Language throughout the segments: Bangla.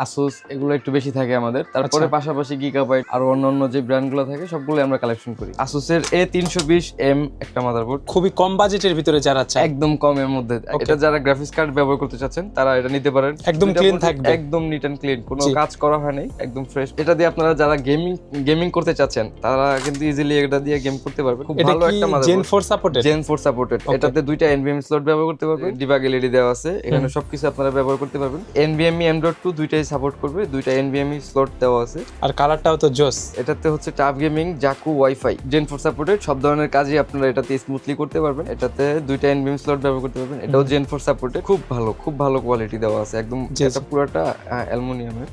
আসুস এগুলো একটু বেশি থাকে আমাদের। তারপরে পাশাপাশি গিগাবাইট আর অন্যান্য যে ব্র্যান্ডগুলো থাকে সবগুলো আমরা কালেকশন করি। আসুসের A320M একটা মাদারবোর্ড, খুবই কম বাজেটের ভিতরে যারা চায়, একদম কমের মধ্যে। এটা যারা গ্রাফিক্স কার্ড ব্যবহার করতে চাচ্ছেন তারা এটা নিতে পারেন। একদম ক্লিন থাকবে, একদম নিট এন্ড ক্লিন, কোনো কাজ করা হয় নাই, একদম ফ্রেশ। এটা দিয়ে আপনারা যারা গেমিং করতে চাচ্ছেন তারা কিন্তু ইজিলি এটা দিয়ে গেম করতে পারবে। খুব ভালো একটা motherboard, Gen 4 supported. Gen 4 supported. এটাতে দুইটা NVMe স্লট ব্যবহার করতে পারবেন, ডিবাগ এলইডি দেওয়া আছে, এখানে সবকিছু আপনারা ব্যবহার করতে পারবেন। NVMe M.2 দুইটাই সাপোর্ট করবে, দুইটা NVMe স্লট দেওয়া আছে। আর কালারটাও তো জোস। এটাতে হচ্ছে টাফ গেমিং, জাকু, ওয়াইফাই, Gen 4 সাপোর্টেড। সব ধরনের কাজই আপনারা এটাতে স্মুথলি করতে পারবেন। এটাতে দুইটা NVMe স্লট ব্যবহার করতে পারবেন। এটাও Gen 4 সাপোর্টেড। খুব ভালো কোয়ালিটি দেওয়া আছে, একদম এটা পুরোটা অ্যালুমিনিয়ামের।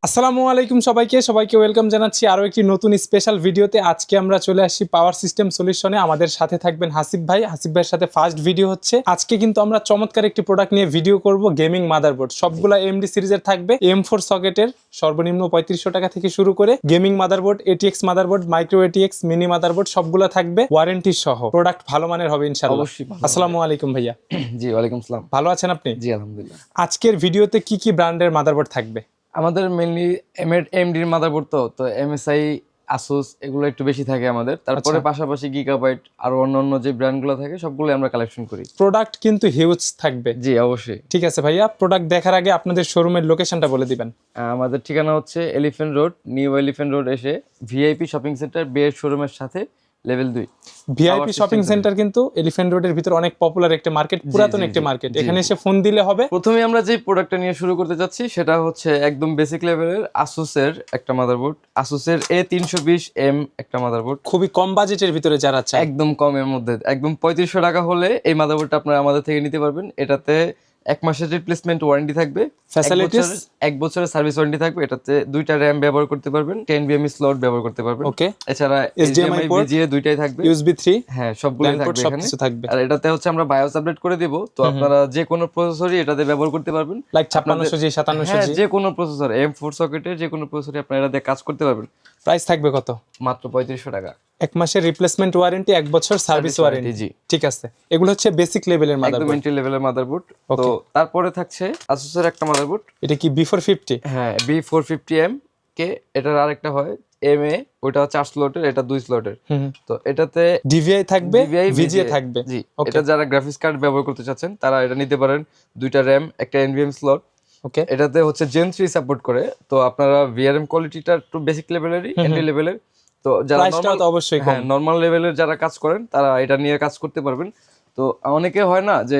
আসসালামু আলাইকুম সবাইকে ওয়েলকাম জানাচ্ছি আরো একটি নতুন স্পেশাল ভিডিওতে। আজকে আমরা চলে আসছি পাওয়ার সিস্টেম সলিউশনে। আমাদের সাথে থাকবেন হাসিব ভাইয়ের সাথে ফার্স্ট ভিডিও হচ্ছে। আজকে কিন্তু আমরা চমৎকার একটি প্রোডাক্ট নিয়ে ভিডিও করব, গেমিং মাদারবোর্ড। সবগুলা AMD সিরিজের থাকবে, M4 সকেটের সর্বনিম্ন 3500 টাকা থেকে শুরু করে gaming motherboard, ATX motherboard, micro ATX, mini motherboard সবগুলা থাকবে ওয়ারেন্টি সহ। প্রোডাক্ট ভালো মানের হবে ইনশাআল্লাহ। অবশ্যই। আসসালামু আলাইকুম ভাইয়া। জি ওয়ালাইকুম আসসালাম। ভালো আছেন আপনি? জি আলহামদুলিল্লাহ। আজকের ভিডিওতে কি ব্র্যান্ডের মাদারবোর্ড থাকবে? আমাদের মেইনলি AMD-র মাদারবোর্ড, তো MSI, আসুস এগুলো একটু বেশি থাকে আমাদের। তারপরে পাশাপাশি গিগাবাইট আর অন্যান্য যে ব্র্যান্ডগুলো থাকে সবগুলো আমরা কালেকশন করি। প্রোডাক্ট কিন্তু হিউজ থাকবে। জি অবশ্যই। ঠিক আছে ভাইয়া, প্রোডাক্ট দেখার আগে আপনাদের শোরুমের লোকেশনটা বলে দিবেন। আমাদের ঠিকানা হচ্ছে elephant road, new elephant road এসে ভিআইপি শপিং সেন্টার বিয়ের শোরুমের সাথে লেভেল 2। ভিআইপি শপিং সেন্টার কিন্তু এলিফ্যান্ট রোডের ভিতর অনেক পপুলার একটা মার্কেট, পুরাতন একটা মার্কেট। এখানে এসে ফোন দিলে হবে। প্রথমে আমরা যে প্রোডাক্টটা নিয়ে শুরু করতে যাচ্ছি সেটা হচ্ছে একদম বেসিক লেভেলের আসুসের একটা মাদারবোর্ড, আসুসের A320M একটা মাদারবোর্ড। খুবই কম বাজেটের ভিতরে যারা চায়, একদম কমের মধ্যে, একদম 3500 টাকা হলে এই মাদারবোর্ডটা আপনারা আমাদের থেকে নিতে পারবেন। এটাতে 1 মাসের রিপ্লেসমেন্ট ওয়ারেন্টি থাকবে, ফ্যাসিলিটিস 1 বছরের সার্ভিস ওয়ারেন্টি থাকবে। এটাতে দুইটা RAM ব্যবহার করতে পারবেন, 10 NVMe স্লট ব্যবহার করতে পারবেন। ওকে, এছাড়া HDMI VGA দুইটাই থাকবে, USB 3, হ্যাঁ সবগুলোই থাকবে এখানে। থাকবে। আর এটাতে হচ্ছে আমরা BIOS আপডেট করে দিব, তো আপনারা যে কোনো প্রসেসরই এটাতে ব্যবহার করতে পারবেন, লাইক 5600G 5700G, যে কোনো প্রসেসর, M4 সকেটের যে কোনো প্রসেসরই আপনারা এটাতে কাজ করতে পারবেন। প্রাইস থাকবে কত? মাত্র 3500 টাকা। 1 মাসের রিপ্লেসমেন্ট ওয়ারেন্টি, 1 বছর সার্ভিস ওয়ারেন্টি। জি ঠিক আছে, এগুলো হচ্ছে বেসিক লেভেলের একদম মাদারবোর্ড, এন্ট্রি লেভেলের মাদারবোর্ড। তো তারপরে থাকছে আসুসের একটা মাদারবোর্ড, এটা কি B450? হ্যাঁ B450M কে। এটার আরেকটা হয় MA, ওটা 4 স্লটের, এটা 2 স্লটের। তো এটাতে DVI থাকবে, VGA থাকবে। জি, এটা যারা গ্রাফিক্স কার্ড ব্যবহার করতে চাচ্ছেন তারা এটা নিতে পারেন। দুইটা RAM, একটা NVMe স্লট। ওকে, এটাতে হচ্ছে Gen 3 সাপোর্ট করে। তো আপনারা VRM কোয়ালিটিটা একটু বেসিক লেভেলেরই, এন্ট্রি লেভেলের। তো যারা নরমাল লেভেলের যারা কাজ করেন তারা এটা নিয়ে কাজ করতে পারবেন। তো অনেকে হয় না যে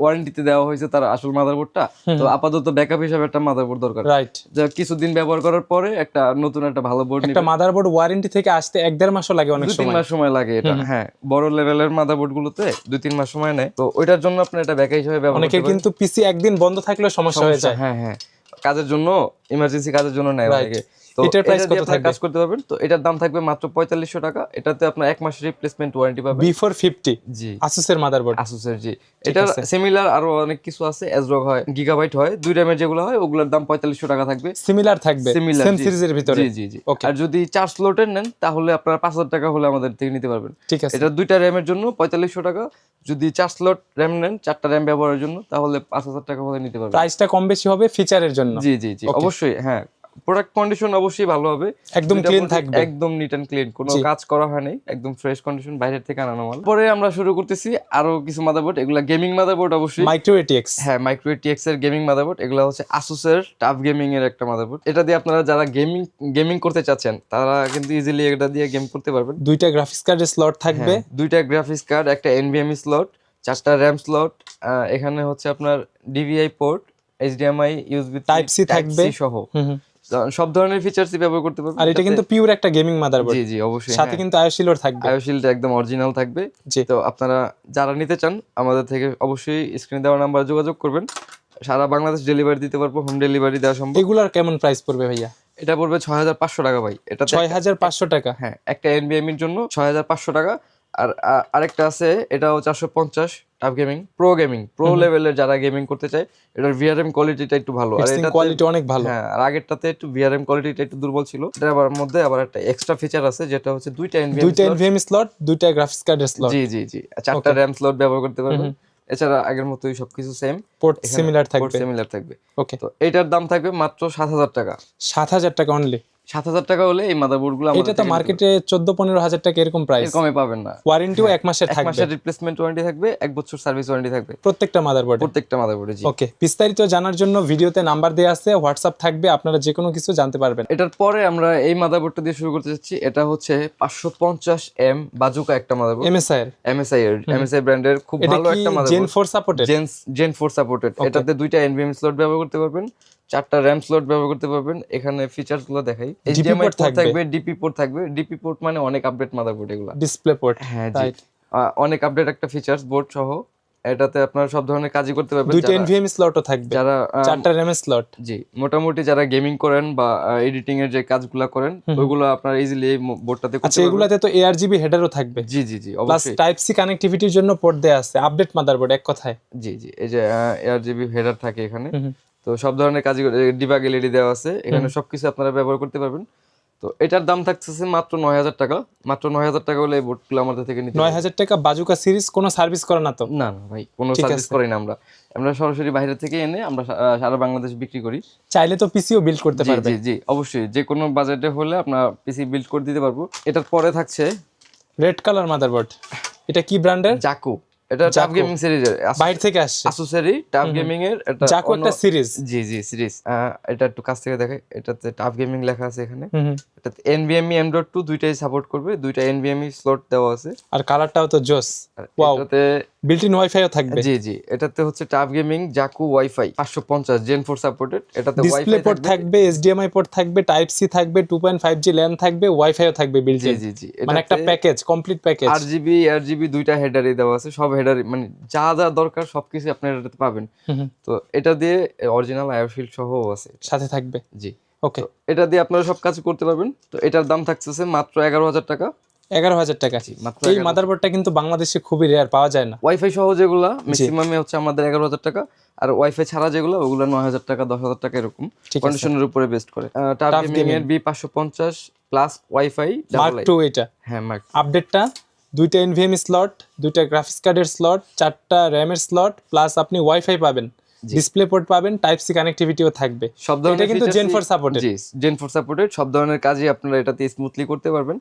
ওয়ারেন্টিতে দেওয়া হয়েছে তার আসল মাদারবোর্ডটা, তো আপাতত ব্যাকআপ হিসেবে একটা মাদারবোর্ড দরকার, রাইট? যা কিছুদিন ব্যবহার করার পরে একটা নতুন একটা ভালো বোর্ড নিতে। একটা মাদারবোর্ড ওয়ারেন্টি থেকে আসতে 1-1.5 মাসও লাগে, অনেক 2-3 মাস সময় লাগে এটা। হ্যাঁ, বড় লেভেলের মাদারবোর্ড গুলোতে 2-3 মাস সময় নেয়। তো ওইটার জন্য আপনি এটা ব্যাকআপ হিসেবে ব্যবহার করতে পারেন। অনেকে কিন্তু পিসি একদিন বন্ধ থাকলে সমস্যা হয়ে যায়। হ্যাঁ, কাজের জন্য, ইমার্জেন্সি কাজের জন্য নেয় অনেকে। তো এটার প্রাইস কত থাকবে? কাজ করতে পারবেন। তো এটার দাম থাকবে মাত্র 4500 টাকা। এটাতে আপনার 1 মাসের রিপ্লেসমেন্ট ওয়ারেন্টি পাবেন। B450, জি, আসুসের মাদারবোর্ড, আসুসের। জি, এটা সিমিলার আরো অনেক কিছু আছে, এজরগ হয়, গিগাবাইট হয়, 2 RAM এর যেগুলো হয় ওগুলোর দাম 4500 টাকা থাকবে। সিমিলার থাকবে, সেম সিরিজের ভিতরে। জি। আর যদি 4 স্লটের নেন তাহলে আপনারা 5000 টাকা হলে আমাদের থেকে নিতে পারবেন। ঠিক আছে, এটা 2টা RAM এর জন্য 4500 টাকা। যদি 4 স্লট RAM নেন, 4টা RAM ব্যবহারের জন্য, তাহলে 5000 টাকা হলে নিতে পারবেন। প্রাইসটা কম বেশি হবে ফিচারের জন্য। জি অবশ্যই। হ্যাঁ, প্রোডাক্ট কন্ডিশন অবশ্যই ভালো হবে, একদম ক্লিন থাকবে, একদম নিট এন্ড ক্লিন, কোনো কাজ করা হয় নাই, একদম ফ্রেশ কন্ডিশন, বাইরে থেকে আনানো মাল। পরে আমরা শুরু করতেছি আরো কিছু মাদারবোর্ড, এগুলা গেমিং মাদারবোর্ড অবশ্যই। মাইক্রো ATX, হ্যাঁ মাইক্রো ATX এর গেমিং মাদারবোর্ড। এগুলা হচ্ছে আসুসের টাফ গেমিং এর একটা মাদারবোর্ড। এটা দিয়ে আপনারা যারা গেমিং করতে চাচ্ছেন তারা কিন্তু ইজিলি এটা দিয়ে গেম করতে পারবেন। দুইটা গ্রাফিক্স কার্ডের স্লট থাকবে, দুইটা গ্রাফিক্স কার্ড, একটা NVMe স্লট, 4টা RAM স্লট, এখানে হচ্ছে আপনার DVI port, HDMI, USB Type-C থাকবে সহ সব ধরনের ফিচারসই ব্যবহার করতে পারবেন। আর এটা কিন্তু পিওর একটা গেমিং মাদারবোর্ড। জি অবশ্যই। সাথে কিন্তু আইওশিল্ড থাকবে, আইওশিল্ড একদম অরিজিনাল থাকবে। তো আপনারা যারা নিতে চান আমাদের থেকে অবশ্যই স্ক্রিনে দেওয়া নাম্বারে যোগাযোগ করবেন। সারা বাংলাদেশ ডেলিভারি দিতে পারবো, হোম ডেলিভারি দেওয়া সম্ভব। এগুলার কেমন প্রাইস পড়বে ভাইয়া? এটা পড়বে 6500 টাকা ভাই। এটা 6500 টাকা। হ্যাঁ, একটা NVMe এর জন্য 6500 টাকা। আর আরেকটা আছে, এটাও 450, টাফ গেমিং, প্রো লেভেলের যারা গেমিং করতে চায়। এটার VRM কোয়ালিটিটা একটু ভালো, আর এটা কোয়ালিটি অনেক ভালো। হ্যাঁ, আর আগেরটাতে একটু VRM কোয়ালিটিটা একটু দুর্বল ছিল। এটার মধ্যে আবার একটা এক্সট্রা ফিচার আছে, যেটা হচ্ছে দুইটা NVMe স্লট, দুইটা গ্রাফিক্স কার্ডের স্লট। জি 4টা RAM স্লট ব্যবহার করতে পারবেন। এছাড়া আগের মতোই সবকিছু সেম, পোর্ট সিমিলার পোর্ট থাকবে। সিমিলার থাকবে। ওকে, তো এটার দাম থাকবে মাত্র 7,000 টাকা। 7,000 টাকা অনলি? 7,000 টাকা হলে এই মাদারবোর্ডগুলো এটা তো মার্কেটে 14-15 হাজার টাকা এরকম প্রাইস। কমে পাবেন না। ওয়ারেন্টিও 1 মাসের এক থাকবে। মাসের রিপ্লেসমেন্ট ওয়ারেন্টি থাকবে, 1 বছর সার্ভিস ওয়ারেন্টি থাকবে প্রত্যেকটা মাদারবোর্ডে। জি ওকে, বিস্তারিত জানার জন্য ভিডিওতে নাম্বার দেওয়া আছে, হোয়াটসঅ্যাপ থাকবে, আপনারা যে কোনো কিছু জানতে পারবেন। এটার পরে আমরা এই মাদারবোর্ডটা দিয়ে শুরু করতে যাচ্ছি। এটা হচ্ছে 550M বাজুকা একটা মাদারবোর্ড, MSI ব্র্যান্ডের খুব ভালো একটা motherboard. Gen 4 supported, gen 4 supported. এটাতে দুইটা NVMe স্লট ব্যবহার করতে পারবেন, 4টা RAM স্লট ব্যবহার করতে পারবেন। এখানে ফিচারস গুলো দেখাই। HDMI পোর্ট থাকবে, DP পোর্ট থাকবে। DP পোর্ট মানে অনেক আপডেট মাদারবোর্ড এগুলো, ডিসপ্লে পোর্ট। হ্যাঁ জি, অনেক আপডেট একটা ফিচারস বোর্ড সহ। এটাতে আপনারা সব ধরনের কাজই করতে পারবেন। দুইটা NVMe স্লটও থাকবে, যারা 4টা RAM স্লট। জি, মোটামুটি যারা গেমিং করেন বা এডিটিং এর যে কাজগুলো করেন ওইগুলো আপনারা ইজিলি এই বোর্ডটাতে করতে পারবেন। আচ্ছা, এগুলাতে তো ARGB হেডারও থাকবে? জি জি জি, প্লাস টাইপ সি কানেক্টিভিটির জন্য পোর্ট দেয়া আছে। আপডেট মাদারবোর্ড এক কথায়। জি জি, এই যে ARGB হেডার থাকে এখানে। তো সব ধরনের কাজই ডিবাগ LED দেওয়া আছে এখানে, সবকিছু আপনারা ব্যবহার করতে পারবেন। তো এটার দাম থাকতেছে মাত্র 9,000 টাকা। মাত্র 9,000 টাকা হলে এই বোর্ডগুলো আমাদের থেকে নিতে 9,000 টাকা। বাজুকা সিরিজ কোনো সার্ভিস করে না তো? না না ভাই, কোনো সার্ভিস করি না আমরা। আমরা সরাসরি বাইরে থেকে এনে আমরা সারা বাংলাদেশ বিক্রি করি। চাইলে তো পিসিও বিল্ড করতে পারবে? জি জি, অবশ্যই, যে কোনো বাজেটে হলে আমরা পিসি বিল্ড করে দিতে পারবো। এটার পরে থাকছে রেড কালার মাদারবোর্ড। এটা কি ব্র্যান্ডের? জাকু। এটা টাফ গেমিং সিরিজের, বাইরে থেকে আসছে। আসুসেরই টাফ গেমিং এর। এটা জাকু একটা সিরিজ। জি জি, সিরিজ। এটা একটু কাছ থেকে দেখাই। এটাতে টাফ গেমিং লেখা আছে এখানে। এটাতে NVMe M.2 দুইটাই সাপোর্ট করবে, দুইটা NVMe স্লট দেওয়া আছে। আর কালারটাও তো জোস। ওয়াও, এটাতে বিল্ট ইন ওয়াইফাইও থাকবে। জি জি, এটাতে হচ্ছে টাফ গেমিং জাকু ওয়াইফাই 550 জেন 4 সাপোর্টেড। এটাতে ডিসপ্লে পোর্ট থাকবে, HDMI পোর্ট থাকবে, টাইপ সি থাকবে, 2.5G ল্যান থাকবে, ওয়াইফাইও থাকবে বিল্ট ইন। জি জি, মানে একটা প্যাকেজ, কমপ্লিট প্যাকেজ। RGB দুইটা হেডারই দেওয়া আছে, সব হেডার মানে যা যা দরকার সবকিছু আপনারা এটাতে পাবেন। তো এটা দিয়ে অরিজিনাল আইওশিল্ড সহ আছে সাথে থাকবে। জি ওকে, এটা দিয়ে আপনারা সব কাজ করতে পারবেন। তো এটার দাম থাকতেছে মাত্র 11,000 টাকা। 11,000 টাকা। এই মাদারবোর্ডটা কিন্তু বাংলাদেশে খুবই রেয়ার, পাওয়া যায় না। ওয়াইফাই সহ যেগুলো ম্যাক্সিমামে হচ্ছে আমাদের 11,000 টাকা, আর ওয়াইফাই ছাড়া যেগুলো ওগুলো 9,000 টাকা, 10,000 টাকা এরকম কন্ডিশনের উপরে বেস্ট করে। টাফ গেমিং এর B550 প্লাস ওয়াইফাই মার্ক 2 এটা। হ্যাঁ, মার্ক আপডেটটা দুইটা NVMe স্লট, দুইটা গ্রাফিক্স কার্ডের স্লট, 4টা RAM এর স্লট, প্লাস আপনি ওয়াইফাই পাবেন, ডিসপ্লে পোর্ট পাবেন, টাইপ সি কানেক্টিভিটিও থাকবে। সব ধরনের, এটা কিন্তু জেন 4 সাপোর্টেড। জি, জেন 4 সাপোর্টেড। সব ধরনের কাজই আপনারা এটাতে স্মুথলি করতে পারবেন।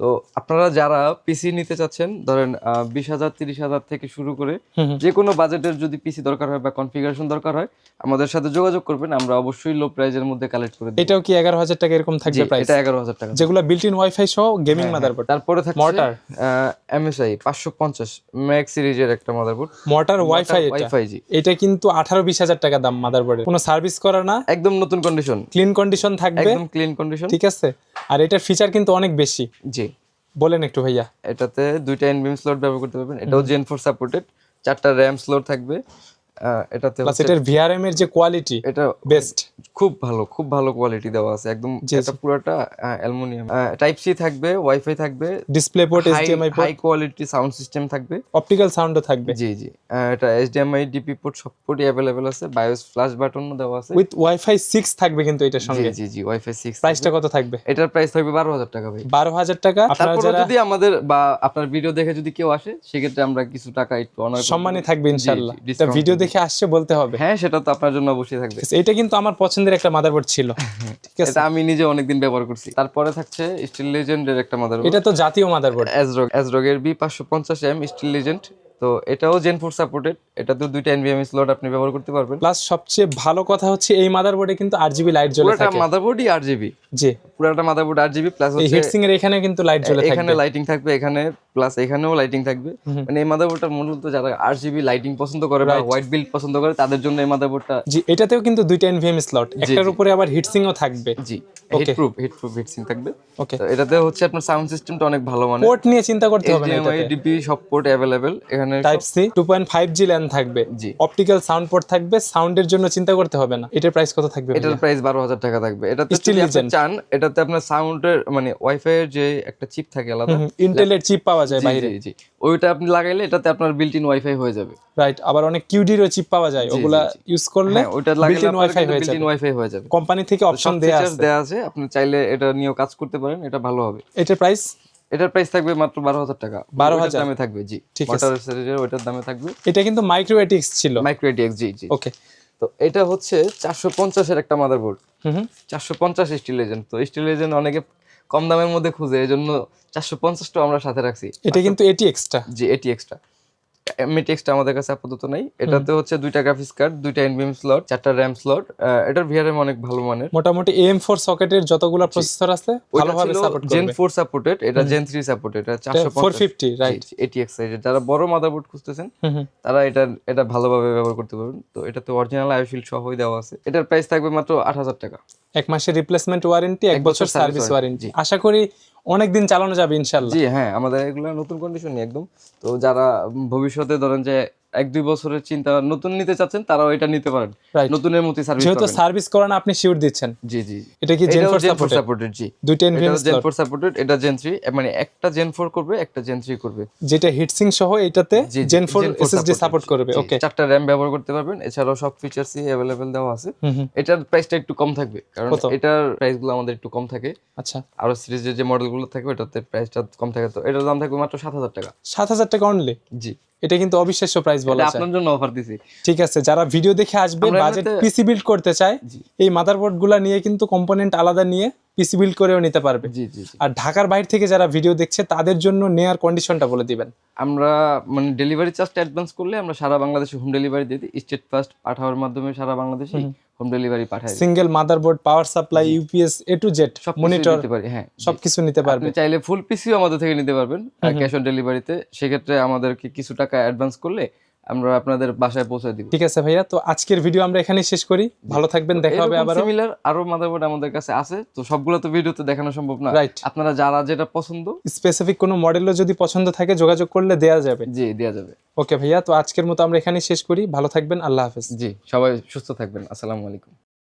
তো আপনারা যারা পিসি নিতে চাচ্ছেন, ধরেন 20,000 30,000 থেকে শুরু করে যে কোনো বাজেটের যদি পিসি দরকার হয় বা কনফিগারেশন দরকার হয় আমাদের সাথে যোগাযোগ করবেন, আমরা অবশ্যই লো প্রাইজের মধ্যে কালেক্ট করে দেব। এটাও কি 11,000 টাকা এরকম থাকবে প্রাইস? এটা 11,000 টাকা, যেগুলো বিল্ট ইন ওয়াইফাই সহ গেমিং মাদারবোর্ড। তারপরে থাকছে মর্টার MSI 550 ম্যাক্স সিরিজের একটা মাদারবোর্ড, মর্টার ওয়াইফাই। জি, এটা কিন্তু 18-20,000 টাকা দাম মাদারবোর্ডের। কোনো সার্ভিস করা না, একদম নতুন কন্ডিশন, ক্লিন কন্ডিশন থাকবে, একদম ক্লিন কন্ডিশন। ঠিক আছে। আর এটার ফিচার কিন্তু অনেক বেশি। জি, বলেন একটু ভাইয়া। এটাতে দুইটা NVMe স্লট ব্যবহার করতে পারবেন। এটাও জেন 4 সাপোর্টেড, 4টা RAM স্লট থাকবে। এটাতে প্লাস এটার VRM এর যে কোয়ালিটি, এটা বেস্ট, খুব ভালো কোয়ালিটি দেওয়া আছে একদম। এটা পুরোটা অ্যালুমিনিয়াম। টাইপ সি থাকবে, ওয়াইফাই থাকবে, display port, HDMI port, high quality sound system থাকবে, অপটিক্যাল সাউন্ডও থাকবে। জি জি, এটা HDMI DP পোর্ট সব পোর্টই अवेलेबल আছে, বায়োস ফ্ল্যাশ বাটনও দেওয়া আছে, উইথ ওয়াইফাই 6 থাকবে কিন্তু এটার সঙ্গে। জি জি, ওয়াইফাই 6। প্রাইসটা কত থাকবে? এটার প্রাইস থাকবে 12,000 টাকা ভাই। 12,000 টাকা। আপনারা যারা যদি আমাদের বা আপনার ভিডিও দেখে যদি কেউ আসে সেক্ষেত্রে আমরা কিছু টাকা একটু সম্মানী থাকবে ইনশাআল্লাহ। এটা ভিডিও দেখে আসছে বলতে হবে। হ্যাঁ, সেটা তো আপনার জন্য অবশ্যই থাকবে। এটা কিন্তু আমার পছন্দের একটা মাদারবোর্ড ছিল, ঠিক আছে, এটা আমি নিজে অনেকদিন ব্যবহার করছি। তারপরে থাকছে স্টিল লেজেন্ডের একটা মাদারবোর্ড। এটা তো জাতীয় মাদারবোর্ড, ASRock এর B550M স্টিল লেজেন্ড। তো এটাও জেন 4 সাপোর্টেড। এটাতেও দুইটা NVMe স্লট আপনি ব্যবহার করতে পারবেন। প্লাস সবচেয়ে ভালো কথা হচ্ছে এই মাদারবোর্ডে কিন্তু RGB লাইট জ্বলে থাকে। পুরোটা মাদারবোর্ডই RGB। জি, পুরোটা মাদারবোর্ড RGB প্লাস এই হিটসিং এর এখানে কিন্তু লাইট জ্বলে থাকবে, এখানে লাইটিং থাকবে, এখানে প্লাস এখানেও লাইটিং থাকবে। মানে এই মাদারবোর্ডটা মূলত যারা RGB লাইটিং পছন্দ করে বা হোয়াইট বিল্ড পছন্দ করে তাদের জন্য এই মাদারবোর্ডটা। জি, এটাতেও কিন্তু দুইটা NVMe স্লট, একটার উপরে আবার হিটসিংও থাকবে। জি, হিটপ্রুফ হিটসিং থাকবে। ওকে, তো এটাতে হচ্ছে আপনার সাউন্ড সিস্টেমটা অনেক ভালো মানের। পোর্ট নিয়ে চিন্তা করতে হবে না, HDMI DP সব পোর্ট अवेलेबल এখানে। টাইপ সি 2.5G ল্যান থাকবে, জি, অপটিক্যাল সাউন্ড পোর্ট থাকবে, সাউন্ডের জন্য চিন্তা করতে হবে না। এটার প্রাইস কত থাকবে? এটার প্রাইস 12,000 টাকা থাকবে। এটাতে যদি আপনি চান এটাতে আপনার সাউন্ডের মানে ওয়াইফাই এর যে একটা চিপ থাকে আলাদা, ইন্টেলের চিপ পাওয়া যায় বাইরে, জি, ওইটা আপনি লাগাইলে এটাতে আপনার বিল্ট ইন ওয়াইফাই হয়ে যাবে। রাইট, আবার অনেক কিউডিরও চিপ পাওয়া যায়, ওগুলা ইউজ করলে ওইটা লাগাইলে বিল্ট ইন ওয়াইফাই হয়ে যাবে। কোম্পানি থেকে অপশন দেয়া আছে, আপনি চাইলে এটা নিয়েও কাজ করতে পারেন, এটা ভালো হবে। এটার প্রাইস এটার প্রাইস থাকবে মাত্র 12,000 টাকা। 12,000 দামে থাকবে, জি। ঠিক আছে, মোটর সিরিজের ওইটার দামে থাকবে। এটা কিন্তু মাইক্রো এটিএক্স ছিল, মাইক্রো এটিএক্স, জি জি। ওকে। তো এটা হচ্ছে 450 এর একটা মাদারবোর্ড। হুম 450 স্টিল লেজেন্ড। তো স্টিল লেজেন্ড অনেকে কম দামের মধ্যে খুঁজে, এজন্য 450 টা আমরা সাথে রাখছি। এটা কিন্তু এটিএক্সটা, জি এটিএক্সটা। এমএটিএক্সটা আমাদের কাছে আপাতত নাই। এটাতে হচ্ছে 2টা গ্রাফিক্স কার্ড, 2টা এনভিএম স্লট, 4টা র‍্যাম স্লট। এটার ভিআরএম অনেক ভালো মানের। মোটামুটি AM4 সকেটের যতগুলো প্রসেসর আছে ভালোভাবে সাপোর্ট করবে। Gen 4 সাপোর্টেড, এটা Gen 3 সাপোর্টেড। এটা 450, রাইট, এটিএক্স সাইজের। যারা বড় মাদারবোর্ড খুঁজতেছেন তারা এটা ভালোভাবে ব্যবহার করতে পারবেন। তো এটাতে অরিজিনাল আইওশিল্ড সহই দেওয়া আছে। এটার প্রাইস থাকবে মাত্র 8,000 টাকা। 1 মাসের রিপ্লেসমেন্ট ওয়ারেন্টি, 1 বছর সার্ভিস ওয়ারেন্টি। আশা করি অনেক দিন চালানো যাবে ইনশাআল্লাহ। জি হ্যাঁ, আমাদের এগুলো নতুন কন্ডিশনই একদম। তো যারা ভবিষ্যতে ধরেন যে 1-2 বছরের চিন্তা নতুন নিতে চাচ্ছেন, তারাও এটা নিতে পারেন। নতুনের মতো সার্ভিস পাবেন। যেহেতু সার্ভিস করান আপনি শিওর দিচ্ছেন। জি জি। এটা কি Gen 4 সাপোর্টেড? জি। দুইটা এনভিএম Gen 4 সাপোর্টেড, এটা Gen 3, মানে একটা Gen 4 করবে, একটা Gen 3 করবে। যেটা হিটসিং সহ এটাতে Gen 4 SSD সাপোর্ট করবে, ওকে। 4টা র‍্যাম ব্যবহার করতে পারবেন। এছাড়াও সব ফিচারসই अवेलेबल দেওয়া আছে। এটার প্রাইসটা একটু কম থাকবে, কারণ এটার প্রাইসগুলো আমাদের একটু কম থাকে। আচ্ছা, আর সিরিজের যে মডেলগুলো থাকে ওটাতে প্রাইসটা কম থাকে। তো এটার দাম থাকবে মাত্র 7,000 টাকা। 7,000 টাকা অনলি? জি। এটা কিন্তু অবিশ্বাস্য প্রাইস বলা যায়। আপনার জন্য অফার দিছি। ঠিক আছে, যারা ভিডিও দেখে আসবে, বাজেট পিসি বিল্ড করতে চায়, এই মাদারবোর্ডগুলো নিয়ে কিন্তু কম্পোনেন্ট আলাদা নিয়ে পিসি বিল্ড করেও নিতে পারবে। জি জি। আর ঢাকার বাইরে থেকে যারা ভিডিও দেখছে তাদের জন্য নেয়ার কন্ডিশনটা বলে দিবেন। আমরা মানে ডেলিভারি চার্জটা অ্যাডভান্স করলে আমরা সারা বাংলাদেশে হোম ডেলিভারি দিয়ে দিই। স্টেট ফার্স্ট পাঠাওয়ার মাধ্যমে সারা বাংলাদেশে হোম ডেলিভারি পাঠাই। Single motherboard, power supply, UPS, A to Z, monitor, হ্যাঁ সবকিছু নিতে পারবে। আপনি চাইলে ফুল পিসিও আমাদের থেকে নিতে পারবেন ক্যাশ অন ডেলিভারিতে। সেক্ষেত্রে আমাদেরকে কিছু টাকা অ্যাডভান্স করলে আমরা আপনাদের বাসায় পৌঁছে দিব। ঠিক আছে ভাইয়া, তো আজকের ভিডিও আমরা এখানেই শেষ করি। ভালো থাকবেন, দেখা হবে আবার। সিমিলার আরো মাদারবোর্ড আমাদের কাছে আছে, তো সবগুলো তো ভিডিওতে দেখানো সম্ভব না। রাইট, আপনারা যারা যেটা পছন্দ, স্পেসিফিক কোনো মডেলও যদি পছন্দ থাকে যোগাযোগ করলে দেয়া যাবে। জি, দেয়া যাবে। ওকে ভাইয়া, তো আজকের মতো আমরা এখানেই শেষ করি। ভালো থাকবেন, আল্লাহ হাফেজ। জি, সবাই সুস্থ থাকবেন। আসসালামু আলাইকুম।